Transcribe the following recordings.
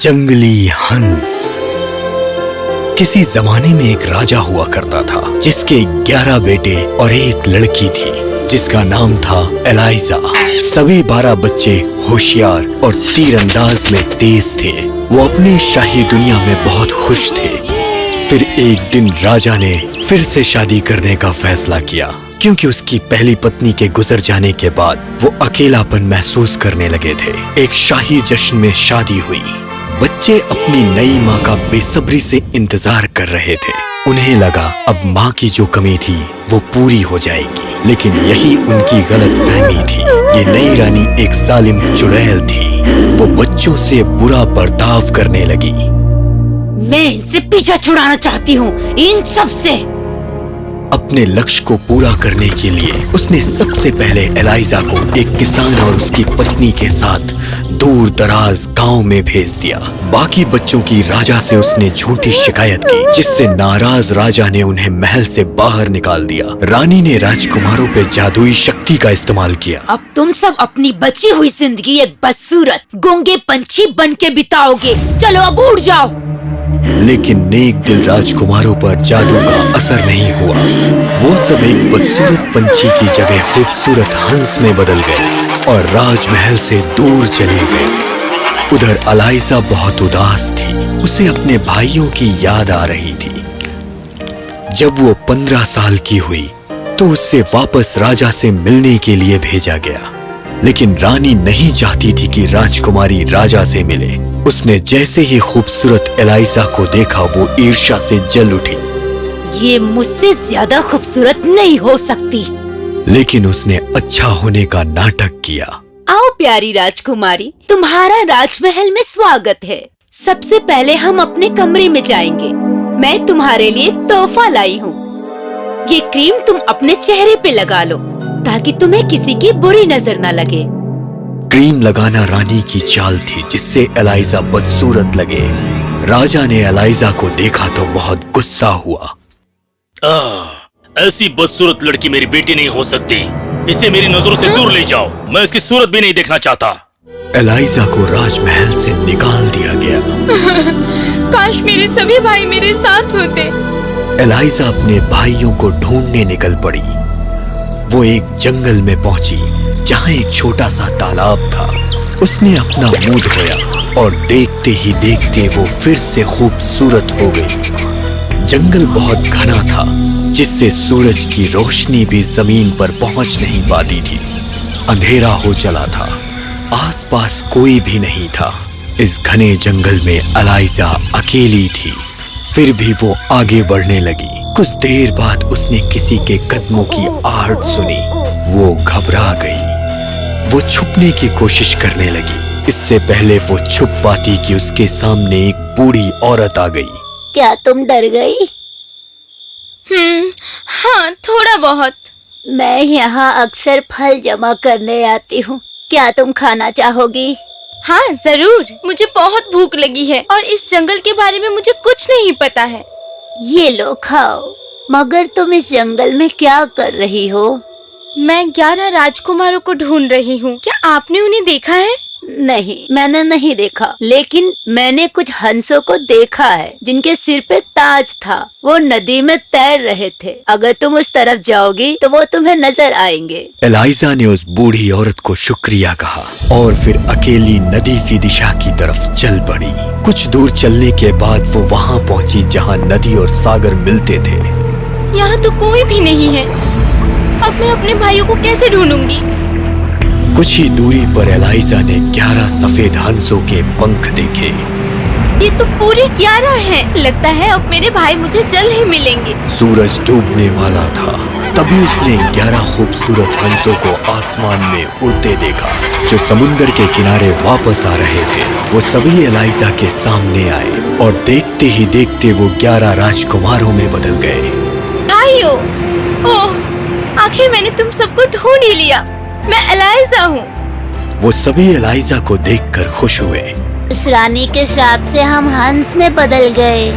जंगली हंस। किसी जमाने में एक राजा हुआ करता था जिसके 11 बेटे और एक लड़की थी जिसका नाम था एलाइजा। सभी 12 बच्चे होशियार और तीरंदाज में तेज थे। वो अपनी शाही दुनिया में बहुत खुश थे। फिर एक दिन राजा ने फिर से शादी करने का फैसला किया क्योंकि उसकी पहली पत्नी के गुजर जाने के बाद वो अकेलापन महसूस करने लगे थे। एक शाही जश्न में शादी हुई। बच्चे अपनी नई माँ का बेसब्री से इंतजार कर रहे थे। उन्हें लगा अब माँ की जो कमी थी वो पूरी हो जाएगी, लेकिन यही उनकी गलतफहमी थी। ये नई रानी एक जालिम चुड़ैल थी। वो बच्चों से बुरा बर्ताव करने लगी। मैं इनसे पीछा छुड़ाना चाहती हूँ, इन सब से। अपने लक्ष्य को पूरा करने के लिए उसने सबसे पहले एलाइजा को एक किसान और उसकी पत्नी के साथ दूर दराज गांव में भेज दिया। बाकी बच्चों की राजा से उसने झूठी शिकायत की, जिससे नाराज राजा ने उन्हें महल से बाहर निकाल दिया। रानी ने राजकुमारों पे जादुई शक्ति का इस्तेमाल किया। अब तुम सब अपनी बची हुई जिंदगी एक बदसूरत गूंगे पंछी बन के बिताओगे। चलो अब उड़ जाओ। लेकिन नेक दिल राजकुमारों पर जादू का असर नहीं हुआ। वो सब एक बदसूरत पंछी की जगह खूबसूरत हंस में बदल गए और राजमहल से दूर चले गए। उधर एलाइजा बहुत उदास थी। उसे अपने भाइयों की याद आ रही थी। जब वो 15 साल की हुई तो उसे वापस राजा से मिलने के लिए भेजा गया, लेकिन रानी नहीं चाहती थी कि राजकुमारी राजा से मिले। उसने जैसे ही खूबसूरत एलाइजा को देखा वो ईर्ष्या से जल उठी। ये मुझसे ज्यादा खूबसूरत नहीं हो सकती। लेकिन उसने अच्छा होने का नाटक किया। आओ प्यारी राजकुमारी, तुम्हारा राजमहल में स्वागत है। सबसे पहले हम अपने कमरे में जाएंगे। मैं तुम्हारे लिए तोहफा लाई हूँ। ये क्रीम तुम अपने चेहरे पे लगा लो ताकि तुम्हें किसी की बुरी नजर न लगे। क्रीम लगाना रानी की चाल थी जिससे एलाइजा बदसूरत लगे। राजा ने एलाइजा को देखा तो बहुत गुस्सा हुआ। ऐसी बदसूरत लड़की मेरी बेटी नहीं हो सकती। इसे मेरी नजरों से दूर ले जाओ। मैं इसकी सूरत भी नहीं देखना चाहता। एलाइजा को राजमहल से निकाल दिया गया। काश मेरे सभी भाई मेरे साथ होते। एलाइजा अपने भाइयों को ढूंढने निकल पड़ी। वो एक जंगल में पहुंची जहां एक छोटा सा तालाब था। उसने अपना मुंह धोया और देखते ही देखते वो फिर से खूबसूरत हो गई। जंगल बहुत घना था जिससे सूरज की रोशनी भी जमीन पर पहुंच नहीं पाती थी। अंधेरा हो चला था। आसपास कोई भी नहीं था। इस घने जंगल में एलाइजा अकेली थी। फिर भी वो आगे बढ़ने लगी। कुछ देर बाद उसने किसी के कदमों की आहट सुनी। वो घबरा गई। वो छुपने की कोशिश करने लगी। इससे पहले वो छुप पाती कि उसके सामने एक बूढ़ी औरत आ गई। क्या तुम डर गई? हाँ, थोड़ा बहुत। मैं यहाँ अक्सर फल जमा करने आती हूँ। क्या तुम खाना चाहोगी? हाँ जरूर, मुझे बहुत भूख लगी है और इस जंगल के बारे में मुझे कुछ नहीं पता है। ये लो खाओ। मगर तुम इस जंगल में क्या कर रही हो? मैं 11 राजकुमारों को ढूंढ रही हूँ। क्या आपने उन्हें देखा है? नहीं, मैंने नहीं देखा, लेकिन मैंने कुछ हंसों को देखा है जिनके सिर पे ताज था। वो नदी में तैर रहे थे। अगर तुम उस तरफ जाओगी तो वो तुम्हें नजर आएंगे। एलाइजा ने उस बूढ़ी औरत को शुक्रिया कहा और फिर अकेली नदी की दिशा की तरफ चल पड़ी। कुछ दूर चलने के बाद वो वहाँ पहुँची जहाँ नदी और सागर मिलते थे। यहाँ तो कोई भी नहीं है। अब मैं अपने भाइयों को कैसे ढूंढूंगी? कुछ ही दूरी पर एलाइजा ने 11 सफेद हंसों के पंख देखे। ये तो पूरे 11 हैं। लगता है अब मेरे भाई मुझे जल्द ही मिलेंगे। सूरज डूबने वाला था। तभी उसने 11 खूबसूरत हंसों को आसमान में उड़ते देखा जो समुंदर के किनारे वापस आ रहे थे। वो सभी एलाइजा के सामने आए और देखते ही देखते वो 11 राजकुमारों में बदल गए। भाइयों, ओह, आखिर मैंने तुम सबको ढूंढ ही लिया। मैं एलाइजा हूँ। वो सभी एलाइजा को देखकर खुश हुए। उस रानी के श्राप से हम हंस में बदल गए।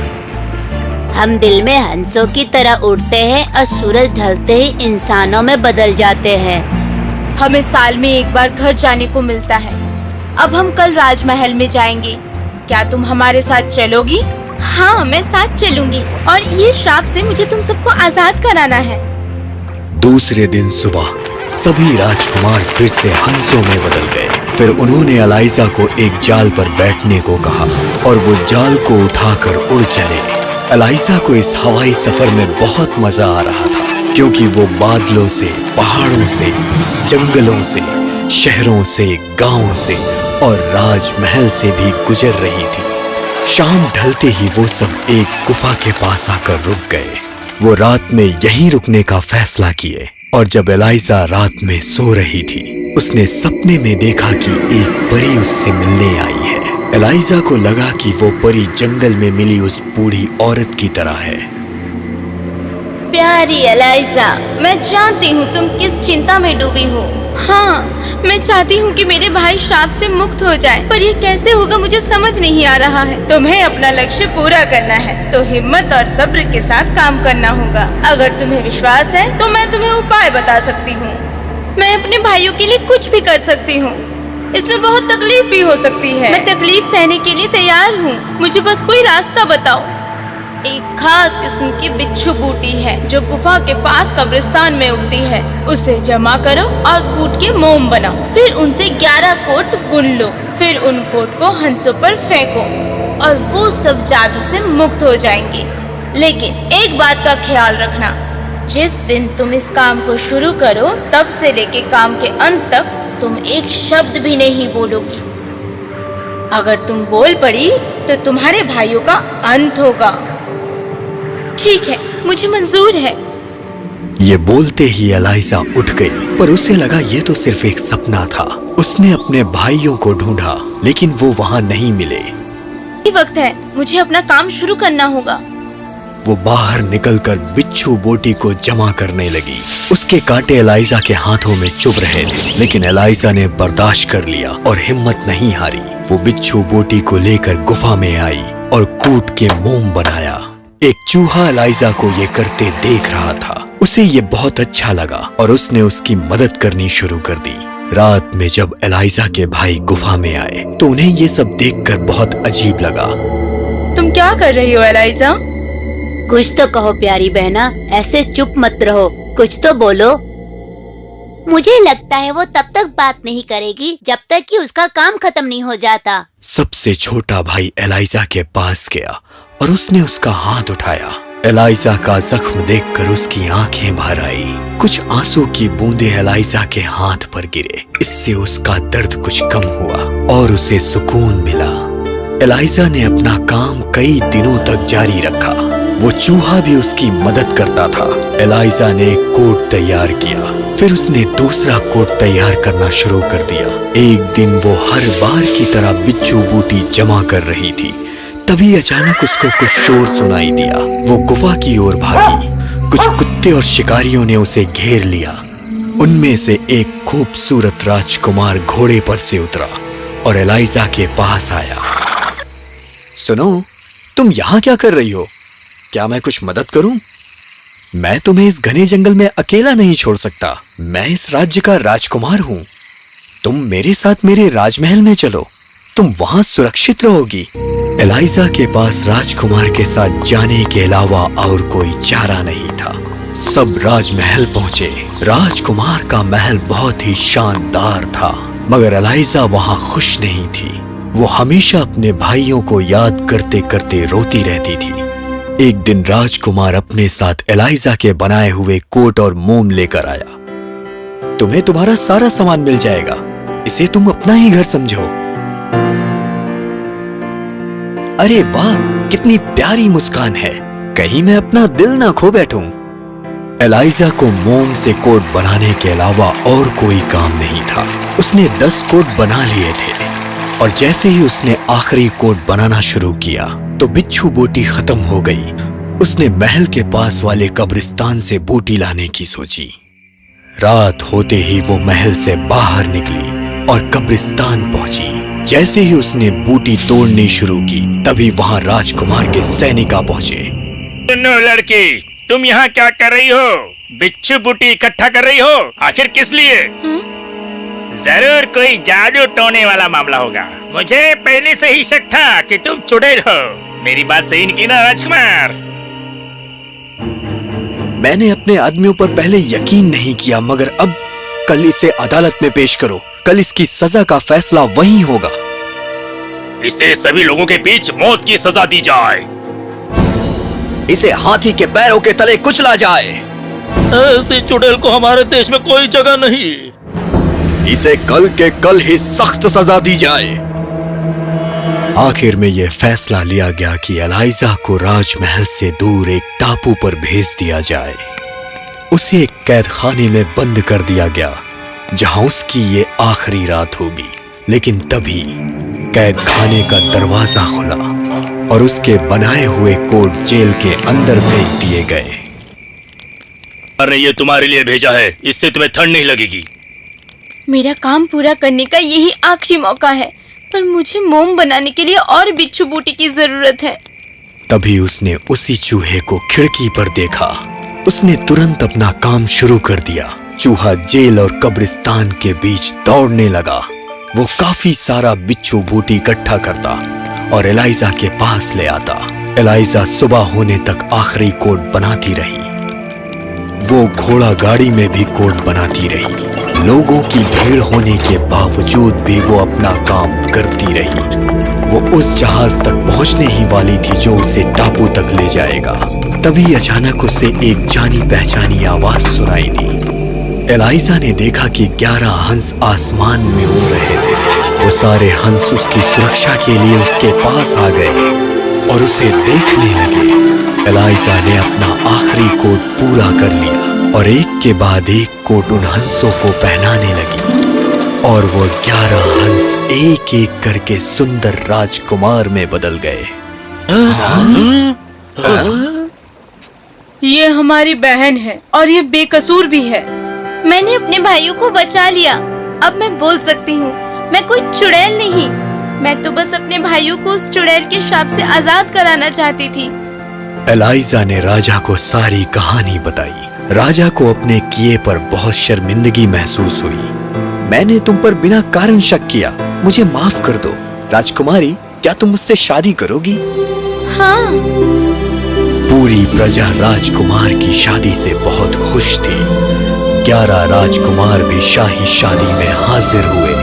हम दिल में हंसों की तरह उड़ते हैं और सूरज ढलते ही इंसानों में बदल जाते हैं। हमें साल में एक बार घर जाने को मिलता है। अब हम कल राजमहल में जाएंगे। क्या तुम हमारे साथ चलोगी? हाँ, मैं साथ चलूंगी और ये श्राप से मुझे तुम सबको आजाद कराना है। दूसरे दिन सुबह सभी राजकुमार फिर से हंसों में बदल गए। फिर उन्होंने एलाइजा को एक जाल पर बैठने को कहा और वो जाल को उठाकर उड़ चले। एलाइजा को इस हवाई सफर में बहुत मजा आ रहा था, क्योंकि वो बादलों से, पहाड़ों से, जंगलों से, शहरों से, गांवों से और राजमहल से भी गुजर रही थी। शाम ढलते ही वो सब एक गुफा के पास आकर रुक गए। वो रात में यहीं रुकने का फैसला किए और जब एलाइजा रात में सो रही थी, उसने सपने में देखा कि एक परी उससे मिलने आई है। एलाइजा को लगा कि वो परी जंगल में मिली उस बूढ़ी औरत की तरह है। प्यारी एलाइजा, मैं जानती हूँ तुम किस चिंता में डूबी हो। हाँ, मैं चाहती हूँ कि मेरे भाई श्राप से मुक्त हो जाए, पर ये कैसे होगा मुझे समझ नहीं आ रहा है। तुम्हें अपना लक्ष्य पूरा करना है तो हिम्मत और सब्र के साथ काम करना होगा। अगर तुम्हें विश्वास है तो मैं तुम्हें उपाय बता सकती हूँ। मैं अपने भाइयों के लिए कुछ भी कर सकती हूँ। इसमें बहुत तकलीफ भी हो सकती है। मैं तकलीफ सहने के लिए तैयार हूँ, मुझे बस कोई रास्ता बताओ। एक खास किस्म की बिच्छू बूटी है जो गुफा के पास कब्रिस्तान में उगती है। उसे जमा करो और कूट के मोम बनाओ। फिर उनसे 11 कोट बुन लो। फिर उन कोट को हंसों पर फेंको और वो सब जादू से मुक्त हो जाएंगे। लेकिन एक बात का ख्याल रखना, जिस दिन तुम इस काम को शुरू करो तब से लेके काम के अंत तक तुम एक शब्द भी नहीं बोलोगी। अगर तुम बोल पड़ी तो तुम्हारे भाइयों का अंत होगा। ठीक है, मुझे मंजूर है। ये बोलते ही एलाइजा उठ गई, पर उसे लगा ये तो सिर्फ एक सपना था। उसने अपने भाइयों को ढूंढा, लेकिन वो वहाँ नहीं मिले। ये वक्त है, मुझे अपना काम शुरू करना होगा। वो बाहर निकलकर बिच्छू बोटी को जमा करने लगी। उसके कांटे एलाइजा के हाथों में चुभ रहे थे, लेकिन एलाइजा ने बर्दाश्त कर लिया और हिम्मत नहीं हारी। वो बिच्छू बोटी को लेकर गुफा में आई और कूट के मोम बनाया। एक चूहा एलाइजा को ये करते देख रहा था। उसे ये बहुत अच्छा लगा और उसने उसकी मदद करनी शुरू कर दी। रात में जब एलाइजा के भाई गुफा में आए तो उन्हें ये सब देखकर बहुत अजीब लगा। तुम क्या कर रही हो एलाइजा? कुछ तो कहो प्यारी बहना, ऐसे चुप मत रहो, कुछ तो बोलो। मुझे लगता है वो तब तक बात नहीं करेगी जब तक कि उसका काम खत्म नहीं हो जाता। सबसे छोटा भाई एलाइजा के पास गया और उसने उसका हाथ उठाया। एलाइजा का जख्म देखकर उसकी आंखें भर आई। कुछ आंसू की बूंदें एलाइजा के हाथ पर गिरे। इससे उसका दर्द कुछ कम हुआ और उसे सुकून मिला। एलाइजा ने अपना काम कई दिनों तक जारी रखा। वो चूहा भी उसकी मदद करता था। एलाइजा ने एक कोट तैयार किया, फिर उसने दूसरा कोट तैयार करना शुरू कर दिया। एक दिन वो हर बार की तरह बिच्छू बूटी जमा कर रही थी, तभी अचानक उसको कुछ शोर सुनाई दिया। वो गुफा की ओर भागी। कुछ कुत्ते और शिकारियों ने उसे घेर लिया। उनमें से एक खूबसूरत राजकुमार घोड़े पर से उतरा और एलाइजा के पास आया। सुनो, तुम यहाँ क्या कर रही हो? क्या मैं कुछ मदद करूं? मैं तुम्हें इस घने जंगल में अकेला नहीं छोड़ सकता। मैं इस राज्य का राजकुमार हूं। तुम मेरे साथ मेरे राजमहल में चलो, तुम वहां सुरक्षित रहोगी। एलाइजा के पास राजकुमार के साथ जाने के अलावा और कोई चारा नहीं था। सब राजमहल पहुंचे। राजकुमार का महल बहुत ही शानदार था, मगर एलाइजा वहां खुश नहीं थी। वो हमेशा अपने भाइयों को याद करते करते रोती रहती थी। एक दिन राजकुमार अपने साथ एलाइजा के बनाए हुए कोट और मोम लेकर आया। तुम्हें तुम्हारा सारा सामान मिल जाएगा, इसे तुम अपना ही घर समझो। अरे वाह, कितनी प्यारी मुस्कान है, कहीं मैं अपना दिल ना खो बैठूं। एलाइजा को मोम से कोट बनाने के अलावा और कोई काम नहीं था। उसने 10 कोट बना लिए थे और जैसे ही उसने आखिरी कोट बनाना शुरू किया तो बिच्छू बूटी खत्म हो गई। उसने महल के पास वाले कब्रिस्तान से बूटी लाने की सोची। रात होते ही वो महल से बाहर निकली और कब्रिस्तान पहुंची। जैसे ही उसने बूटी तोड़नी शुरू की तभी वहां राजकुमार के सैनिक आ पहुंचे। सुनो लड़की, तुम यहाँ क्या कर रही हो? बिच्छू बूटी इकट्ठा कर रही हो? आखिर किस लिए? जरूर कोई जादू टोने वाला मामला होगा। मुझे पहले से ही शक था कि तुम चुड़ैल हो। मेरी बात सही नहीं की ना राजकुमार? मैंने अपने आदमियों पर पहले यकीन नहीं किया, मगर अब कल इसे अदालत में पेश करो। कल इसकी सजा का फैसला वहीं होगा। इसे सभी लोगों के बीच मौत की सजा दी जाए। इसे हाथी के पैरों के तले कुचला जाए। ऐसी चुड़ैल को हमारे देश में कोई जगह नहीं। इसे कल के कल ही सख्त सजा दी जाए। आखिर में यह फैसला लिया गया कि एलाइजा को राजमहल से दूर एक टापू पर भेज दिया जाए। उसे एक कैद खाने में बंद कर दिया गया, जहां उसकी ये आखिरी रात होगी। लेकिन तभी कैद खाने का दरवाजा खुला और उसके बनाए हुए कोट जेल के अंदर फेंक दिए गए। अरे ये तुम्हारे लिए भेजा है, इससे तुम्हें ठंड नहीं लगेगी। मेरा काम पूरा करने का यही आखिरी मौका है, पर मुझे मोम बनाने के लिए और बिच्छू बूटी की जरूरत है। तभी उसने उसी चूहे को खिड़की पर देखा। उसने तुरंत अपना काम शुरू कर दिया। चूहा जेल और कब्रिस्तान के बीच दौड़ने लगा। वो काफी सारा बिच्छू बूटी इकट्ठा करता और एलाइजा के पास ले आता। एलाइजा सुबह होने तक आखिरी कोट बनाती रही। वो घोड़ा गाड़ी में भी कोट बनाती रही। लोगों की भीड़ होने के बावजूद भी वो अपना काम करती रही। वो उस जहाज तक पहुंचने ही वाली थी जो उसे टापू तक ले जाएगा। तभी अचानक उसे एक जानी पहचानी आवाज सुनाई दी। एलाइजा ने देखा कि 11 हंस आसमान में उड़ रहे थे। वो सारे हंस उसकी सुरक्षा के लिए उसके पास आ गए और उसे देखने लगे। एलाइजा ने अपना आखिरी कोट पूरा कर लिया और एक के बाद एक कोट उन हंसों को पहनाने लगी और वो 11 हंस एक एक करके सुंदर राजकुमार में बदल गए। ये हमारी बहन है और ये बेकसूर भी है। मैंने अपने भाइयों को बचा लिया। अब मैं बोल सकती हूँ, मैं कोई चुड़ैल नहीं। मैं तो बस अपने भाइयों को उस चुड़ैल के शाप से आजाद कराना चाहती थी। एलाइजा ने राजा को सारी कहानी बताई। राजा को अपने किए पर बहुत शर्मिंदगी महसूस हुई। मैंने तुम पर बिना कारण शक किया, मुझे माफ कर दो। राजकुमारी, क्या तुम मुझसे शादी करोगी? हाँ। पूरी प्रजा राजकुमार की शादी से बहुत खुश थी। 11 राजकुमार भी शाही शादी में हाजिर हुए।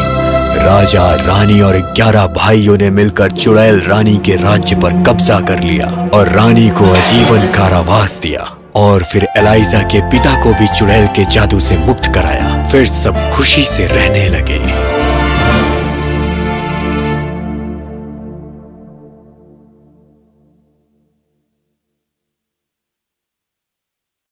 राजा, रानी और 11 भाइयों ने मिलकर चुड़ैल रानी के राज्य पर कब्जा कर लिया और रानी को आजीवन कारावास दिया। और फिर एलाइजा के पिता को भी चुड़ैल के जादू से मुक्त कराया। फिर सब खुशी से रहने लगे।